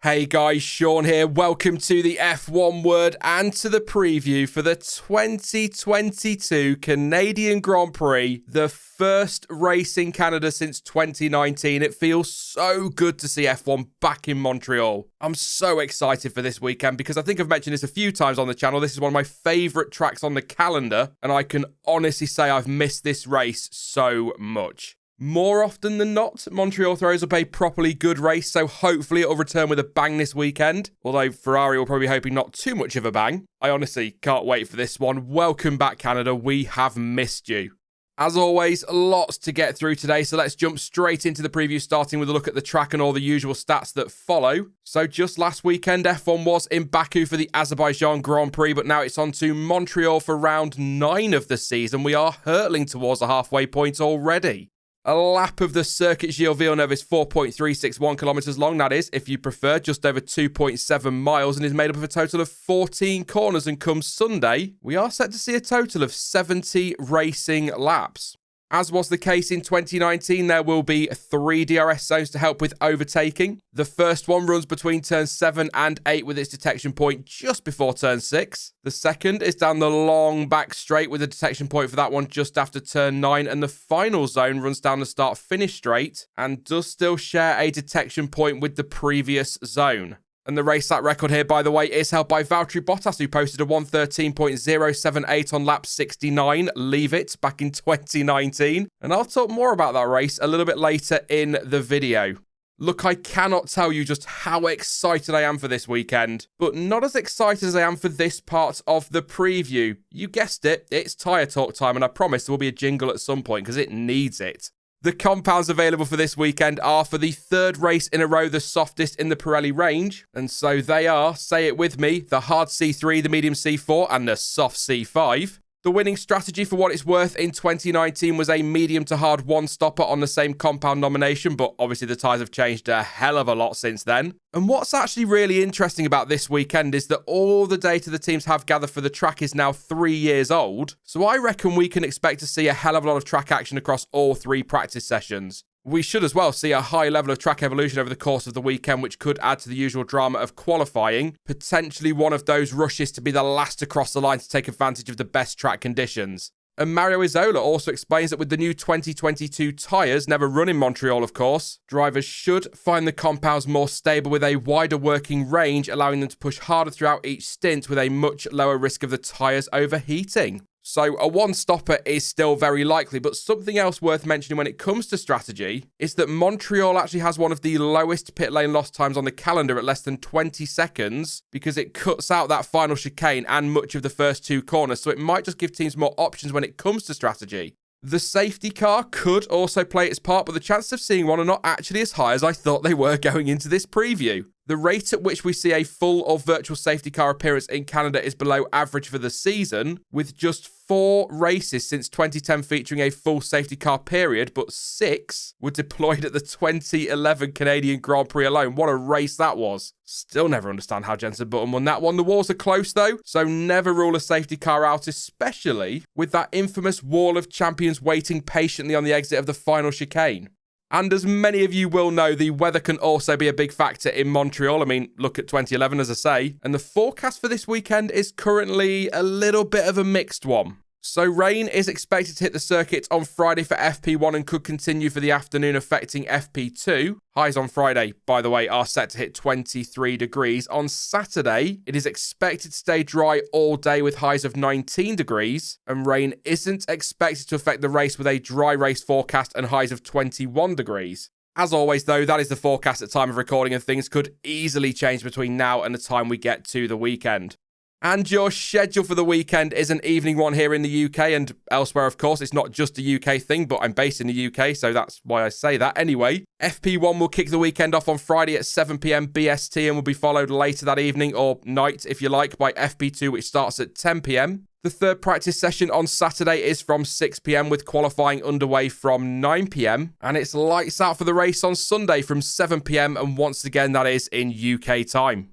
Hey guys, Sean here. Welcome to the F1 Word and to the preview for the 2022 Canadian Grand Prix, the first race in Canada since 2019. It feels so good to see F1 back in Montreal. I'm so excited for this weekend because I think I've mentioned this a few times on the channel. This is one of my favourite tracks on the calendar, and I can honestly say I've missed this race so much. More often than not, Montreal throws up a properly good race, so hopefully it'll return with a bang this weekend. Although Ferrari will probably be hoping not too much of a bang. I honestly can't wait for this one. Welcome back, Canada. We have missed you. As always, lots to get through today, so let's jump straight into the preview, starting with a look at the track and all the usual stats that follow. So just last weekend, F1 was in Baku for the Azerbaijan Grand Prix, but now it's on to Montreal for round 9 of the season. We are hurtling towards the halfway point already. A lap of the Circuit Gilles Villeneuve is 4.361 kilometres long, that is, if you prefer, just over 2.7 miles, and is made up of a total of 14 corners. And come Sunday, we are set to see a total of 70 racing laps. As was the case in 2019, there will be 3 DRS zones to help with overtaking. The first one runs between turns 7 and 8 with its detection point just before turn 6. The second is down the long back straight with a detection point for that one just after turn 9. And the final zone runs down the start-finish straight and does still share a detection point with the previous zone. And the race lap record here, by the way, is held by Valtteri Bottas, who posted a 1:13.078 on lap 69, leave it, back in 2019. And I'll talk more about that race a little bit later in the video. Look, I cannot tell you just how excited I am for this weekend, but not as excited as I am for this part of the preview. You guessed it, it's tyre talk time, and I promise there will be a jingle at some point because it needs it. The compounds available for this weekend are, for the third race in a row, the softest in the Pirelli range. And so they are, say it with me, the hard C3, the medium C4 and the soft C5. The winning strategy, for what it's worth, in 2019 was a medium to hard one-stopper on the same compound nomination, but obviously the tyres have changed a hell of a lot since then. And what's actually really interesting about this weekend is that all the data the teams have gathered for the track is now 3 years old, so I reckon we can expect to see a hell of a lot of track action across all 3 practice sessions. We should as well see a high level of track evolution over the course of the weekend, which could add to the usual drama of qualifying, potentially one of those rushes to be the last to cross the line to take advantage of the best track conditions. And Mario Isola also explains that with the new 2022 tyres, never run in Montreal of course, drivers should find the compounds more stable with a wider working range, allowing them to push harder throughout each stint with a much lower risk of the tyres overheating. So a one-stopper is still very likely, but something else worth mentioning when it comes to strategy is that Montreal actually has one of the lowest pit lane loss times on the calendar at less than 20 seconds because it cuts out that final chicane and much of the first 2 corners, so it might just give teams more options when it comes to strategy. The safety car could also play its part, but the chances of seeing one are not actually as high as I thought they were going into this preview. The rate at which we see a full or virtual safety car appearance in Canada is below average for the season, with just 4 races since 2010 featuring a full safety car period, but 6 were deployed at the 2011 Canadian Grand Prix alone. What a race that was. Still never understand how Jenson Button won that one. The walls are close though, so never rule a safety car out, especially with that infamous wall of champions waiting patiently on the exit of the final chicane. And as many of you will know, the weather can also be a big factor in Montreal. I mean, look at 2011, as I say. And the forecast for this weekend is currently a little bit of a mixed one. So rain is expected to hit the circuit on Friday for FP1 and could continue for the afternoon, affecting FP2. Highs on Friday, by the way, are set to hit 23 degrees. On Saturday, it is expected to stay dry all day with highs of 19 degrees. And rain isn't expected to affect the race with a dry race forecast and highs of 21 degrees. As always, though, that is the forecast at time of recording, and things could easily change between now and the time we get to the weekend. And your schedule for the weekend is an evening one here in the UK and elsewhere, of course. It's not just a UK thing, but I'm based in the UK, so that's why I say that. Anyway, FP1 will kick the weekend off on Friday at 7 p.m. BST and will be followed later that evening, or night if you like, by FP2, which starts at 10 p.m. The third practice session on Saturday is from 6 p.m. with qualifying underway from 9 p.m. And it's lights out for the race on Sunday from 7 p.m. and once again, that is in UK time.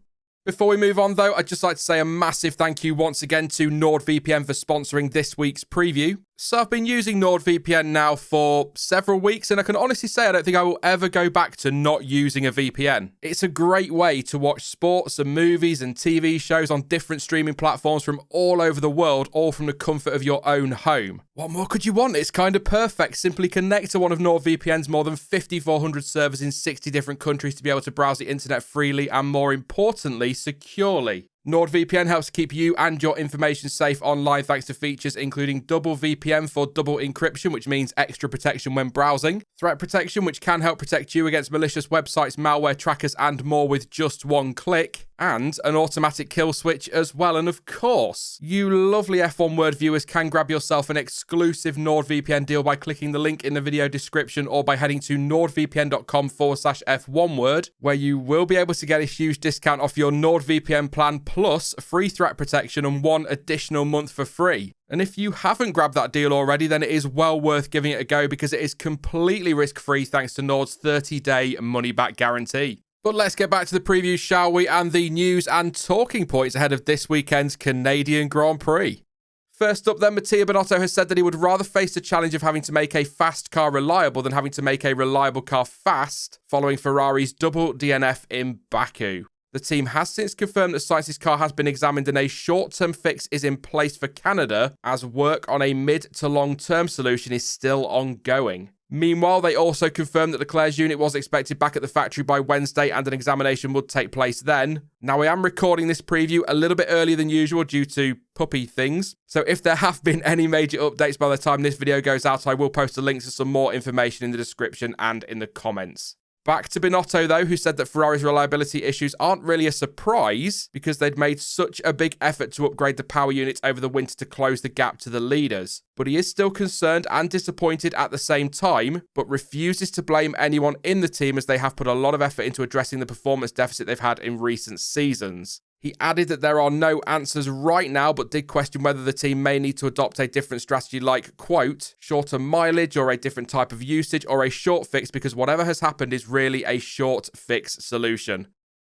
Before we move on, though, I'd just like to say a massive thank you once again to NordVPN for sponsoring this week's preview. So I've been using NordVPN now for several weeks, and I can honestly say I don't think I will ever go back to not using a VPN. It's a great way to watch sports and movies and TV shows on different streaming platforms from all over the world, all from the comfort of your own home. What more could you want? It's kind of perfect. Simply connect to one of NordVPN's more than 5,400 servers in 60 different countries to be able to browse the internet freely and, more importantly, securely. NordVPN helps keep you and your information safe online thanks to features including double VPN for double encryption, which means extra protection when browsing, threat protection, which can help protect you against malicious websites, malware trackers, and more with just one click, and an automatic kill switch as well. And of course, you lovely F1 Word viewers can grab yourself an exclusive NordVPN deal by clicking the link in the video description or by heading to nordvpn.com/F1Word, where you will be able to get a huge discount off your NordVPN plan plus free threat protection and one additional month for free. And if you haven't grabbed that deal already, then it is well worth giving it a go because it is completely risk-free thanks to Nord's 30-day money-back guarantee. But let's get back to the preview, shall we, and the news and talking points ahead of this weekend's Canadian Grand Prix. First up then, Mattia Binotto has said that he would rather face the challenge of having to make a fast car reliable than having to make a reliable car fast, following Ferrari's double DNF in Baku. The team has since confirmed that Sainz's car has been examined and a short-term fix is in place for Canada, as work on a mid to long-term solution is still ongoing. Meanwhile, they also confirmed that Leclerc's unit was expected back at the factory by Wednesday and an examination would take place then. Now, I am recording this preview a little bit earlier than usual due to puppy things, so if there have been any major updates by the time this video goes out, I will post a link to some more information in the description and in the comments. Back to Binotto, though, who said that Ferrari's reliability issues aren't really a surprise because they'd made such a big effort to upgrade the power units over the winter to close the gap to the leaders. But he is still concerned and disappointed at the same time, but refuses to blame anyone in the team as they have put a lot of effort into addressing the performance deficit they've had in recent seasons. He added that there are no answers right now, but did question whether the team may need to adopt a different strategy like, quote, shorter mileage or a different type of usage or a short fix because whatever has happened is really a short fix solution.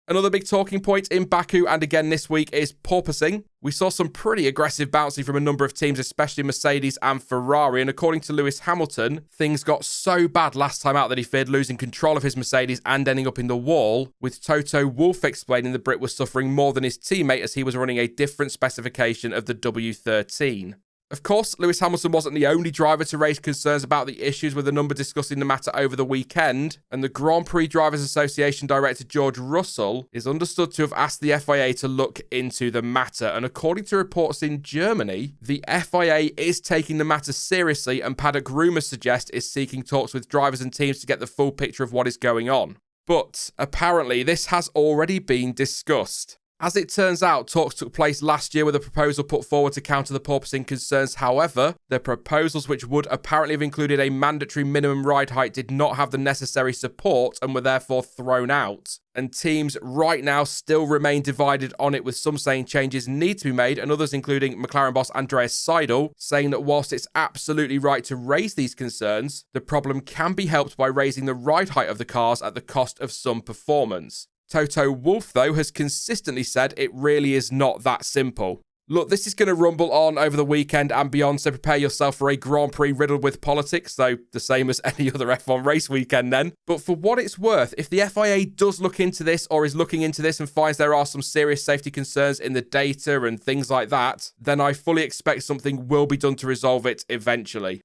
Another big talking point in Baku and again this week is porpoising. We saw some pretty aggressive bouncing from a number of teams, especially Mercedes and Ferrari, and according to Lewis Hamilton, things got so bad last time out that he feared losing control of his Mercedes and ending up in the wall, with Toto Wolff explaining the Brit was suffering more than his teammate as he was running a different specification of the W13. Of course, Lewis Hamilton wasn't the only driver to raise concerns about the issues, with a number discussing the matter over the weekend, and the Grand Prix Drivers Association director George Russell is understood to have asked the FIA to look into the matter, and according to reports in Germany, the FIA is taking the matter seriously and paddock rumours suggest is seeking talks with drivers and teams to get the full picture of what is going on. But apparently this has already been discussed. As it turns out, talks took place last year with a proposal put forward to counter the porpoising concerns. However, the proposals, which would apparently have included a mandatory minimum ride height, did not have the necessary support and were therefore thrown out. And teams right now still remain divided on it, with some saying changes need to be made and others, including McLaren boss Andreas Seidel, saying that whilst it's absolutely right to raise these concerns, the problem can be helped by raising the ride height of the cars at the cost of some performance. Toto Wolff, though, has consistently said it really is not that simple. Look, this is going to rumble on over the weekend and beyond, so prepare yourself for a Grand Prix riddled with politics, though the same as any other F1 race weekend then. But for what it's worth, if the FIA does look into this or is looking into this and finds there are some serious safety concerns in the data and things like that, then I fully expect something will be done to resolve it eventually.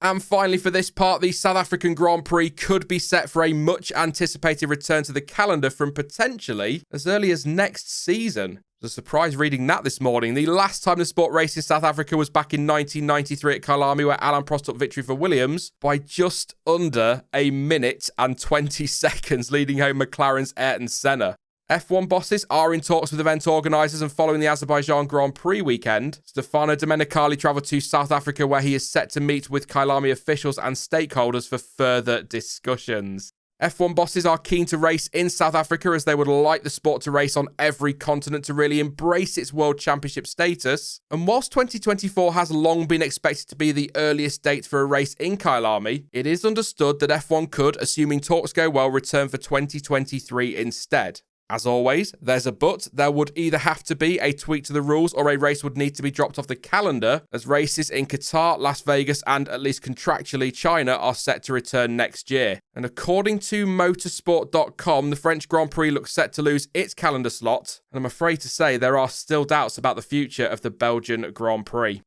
And finally, for this part, the South African Grand Prix could be set for a much-anticipated return to the calendar from potentially as early as next season. It was a surprise reading that this morning. The last time the sport raced in South Africa was back in 1993 at Kyalami, where Alain Prost took victory for Williams by just under a minute and 20 seconds, leading home McLaren's Ayrton Senna. F1 bosses are in talks with event organisers, and following the Azerbaijan Grand Prix weekend, Stefano Domenicali travelled to South Africa, where he is set to meet with Kyalami officials and stakeholders for further discussions. F1 bosses are keen to race in South Africa, as they would like the sport to race on every continent to really embrace its World Championship status. And whilst 2024 has long been expected to be the earliest date for a race in Kyalami, it is understood that F1 could, assuming talks go well, return for 2023 instead. As always, there's a but. There would either have to be a tweak to the rules or a race would need to be dropped off the calendar, as races in Qatar, Las Vegas, and at least contractually China are set to return next year. And according to Motorsport.com, the French Grand Prix looks set to lose its calendar slot, and I'm afraid to say there are still doubts about the future of the Belgian Grand Prix.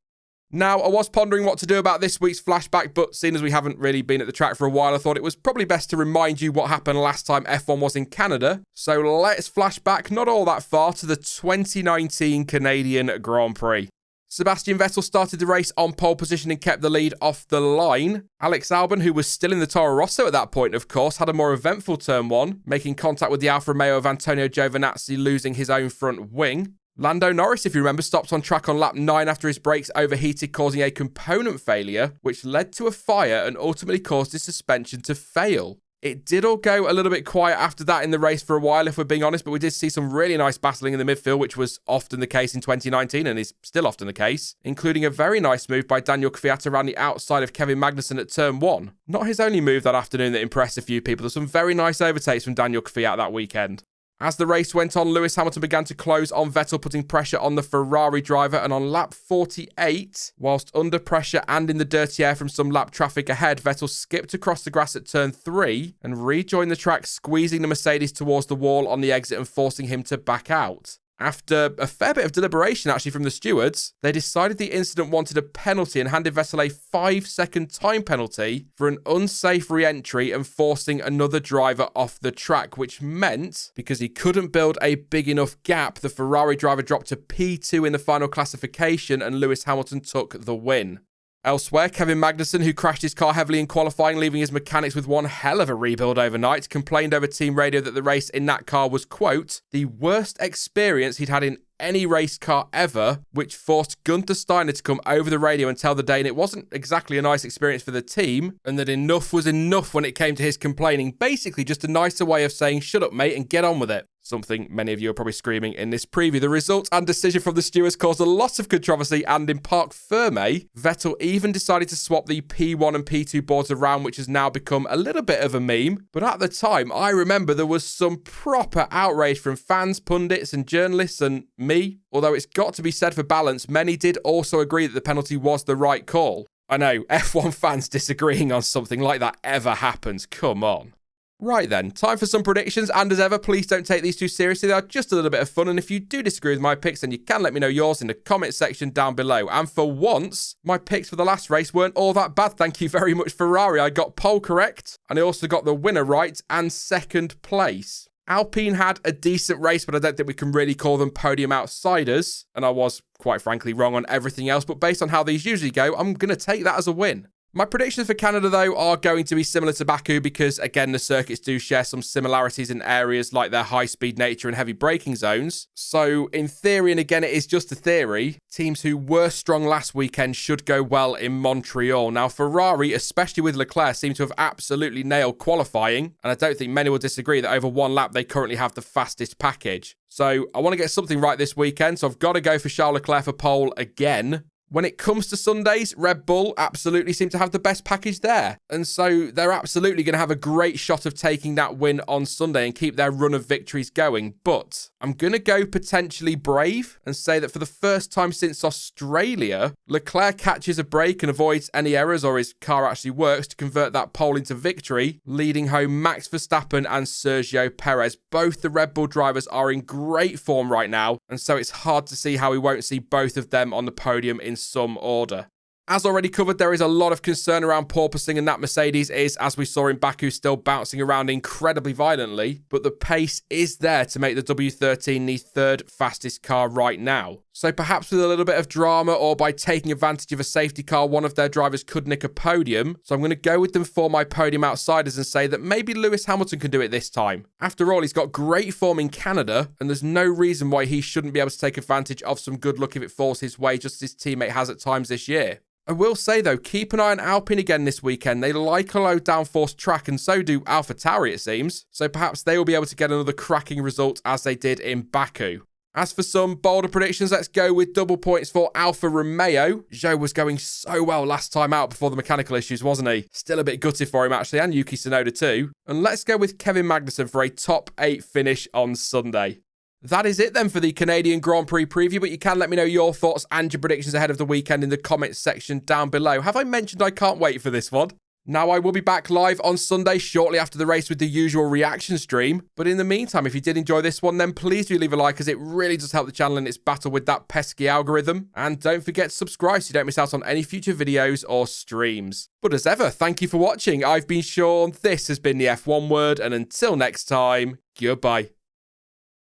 Now, I was pondering what to do about this week's flashback, but seeing as we haven't really been at the track for a while, I thought it was probably best to remind you what happened last time F1 was in Canada. So let's flash back not all that far to the 2019 Canadian Grand Prix. Sebastian Vettel started the race on pole position and kept the lead off the line. Alex Albon, who was still in the Toro Rosso at that point, of course, had a more eventful turn one, making contact with the Alfa Romeo of Antonio Giovinazzi, losing his own front wing. Lando Norris, if you remember, stopped on track on lap 9 after his brakes overheated, causing a component failure, which led to a fire and ultimately caused his suspension to fail. It did all go a little bit quiet after that in the race for a while, if we're being honest, but we did see some really nice battling in the midfield, which was often the case in 2019 and is still often the case, including a very nice move by Daniel Kvyat around the outside of Kevin Magnussen at turn 1. Not his only move that afternoon that impressed a few people. There's some very nice overtakes from Daniel Kvyat that weekend. As the race went on, Lewis Hamilton began to close on Vettel, putting pressure on the Ferrari driver, and on lap 48, whilst under pressure and in the dirty air from some lap traffic ahead, Vettel skipped across the grass at turn 3 and rejoined the track, squeezing the Mercedes towards the wall on the exit and forcing him to back out. After a fair bit of deliberation, actually, from the stewards, they decided the incident wanted a penalty and handed Vettel a 5-second time penalty for an unsafe re-entry and forcing another driver off the track, which meant, because he couldn't build a big enough gap, the Ferrari driver dropped to P2 in the final classification and Lewis Hamilton took the win. Elsewhere, Kevin Magnussen, who crashed his car heavily in qualifying, leaving his mechanics with one hell of a rebuild overnight, complained over team radio that the race in that car was, quote, the worst experience he'd had in any race car ever, which forced Gunther Steiner to come over the radio and tell the Dane it wasn't exactly a nice experience for the team, and that enough was enough when it came to his complaining. Basically, just a nicer way of saying, shut up, mate, and get on with it. Something many of you are probably screaming in this preview. The result and decision from the stewards caused a lot of controversy, and in Parc Fermé, Vettel even decided to swap the P1 and P2 boards around, which has now become a little bit of a meme. But at the time, I remember there was some proper outrage from fans, pundits, and journalists, and me. Although it's got to be said for balance, many did also agree that the penalty was the right call. I know, F1 fans disagreeing on something like that ever happens. Come on. Right then, time for some predictions, and as ever, please don't take these too seriously. They are just a little bit of fun, and if you do disagree with my picks, then you can let me know yours in the comment section down below. And for once, my picks for the last race weren't all that bad. Thank you very much, Ferrari. I got pole correct, and I also got the winner right and second place. Alpine had a decent race, but I don't think we can really call them podium outsiders, and I was, quite frankly, wrong on everything else, but based on how these usually go, I'm going to take that as a win. My predictions for Canada, though, are going to be similar to Baku because, again, the circuits do share some similarities in areas like their high-speed nature and heavy braking zones. So, in theory, and again, it is just a theory, teams who were strong last weekend should go well in Montreal. Now, Ferrari, especially with Leclerc, seem to have absolutely nailed qualifying, and I don't think many will disagree that over one lap, they currently have the fastest package. So, I want to get something right this weekend, so I've got to go for Charles Leclerc for pole again. When it comes to Sundays, Red Bull absolutely seem to have the best package there. And so they're absolutely going to have a great shot of taking that win on Sunday and keep their run of victories going. But I'm going to go potentially brave and say that for the first time since Australia, Leclerc catches a break and avoids any errors, or his car actually works to convert that pole into victory, leading home Max Verstappen and Sergio Perez. Both the Red Bull drivers are in great form right now, and so it's hard to see how we won't see both of them on the podium in some order. As already covered, there is a lot of concern around porpoising, and that Mercedes is, as we saw in Baku, still bouncing around incredibly violently, but the pace is there to make the W13 the third fastest car right now. So perhaps with a little bit of drama or by taking advantage of a safety car, one of their drivers could nick a podium. So I'm going to go with them for my podium outsiders and say that maybe Lewis Hamilton can do it this time. After all, he's got great form in Canada, and there's no reason why he shouldn't be able to take advantage of some good luck if it falls his way, just as his teammate has at times this year. I will say, though, keep an eye on Alpine again this weekend. They like a low downforce track, and so do AlphaTauri, it seems. So perhaps they will be able to get another cracking result as they did in Baku. As for some bolder predictions, let's go with double points for Alfa Romeo. Zhou was going so well last time out before the mechanical issues, wasn't he? Still a bit gutted for him, actually, and Yuki Tsunoda too. And let's go with Kevin Magnussen for a top 8 finish on Sunday. That is it then for the Canadian Grand Prix preview, but you can let me know your thoughts and your predictions ahead of the weekend in the comments section down below. Have I mentioned I can't wait for this one? Now, I will be back live on Sunday shortly after the race with the usual reaction stream. But in the meantime, if you did enjoy this one, then please do leave a like, as it really does help the channel in its battle with that pesky algorithm. And don't forget to subscribe so you don't miss out on any future videos or streams. But as ever, thank you for watching. I've been Sean, this has been the F1 Word, and until next time, goodbye.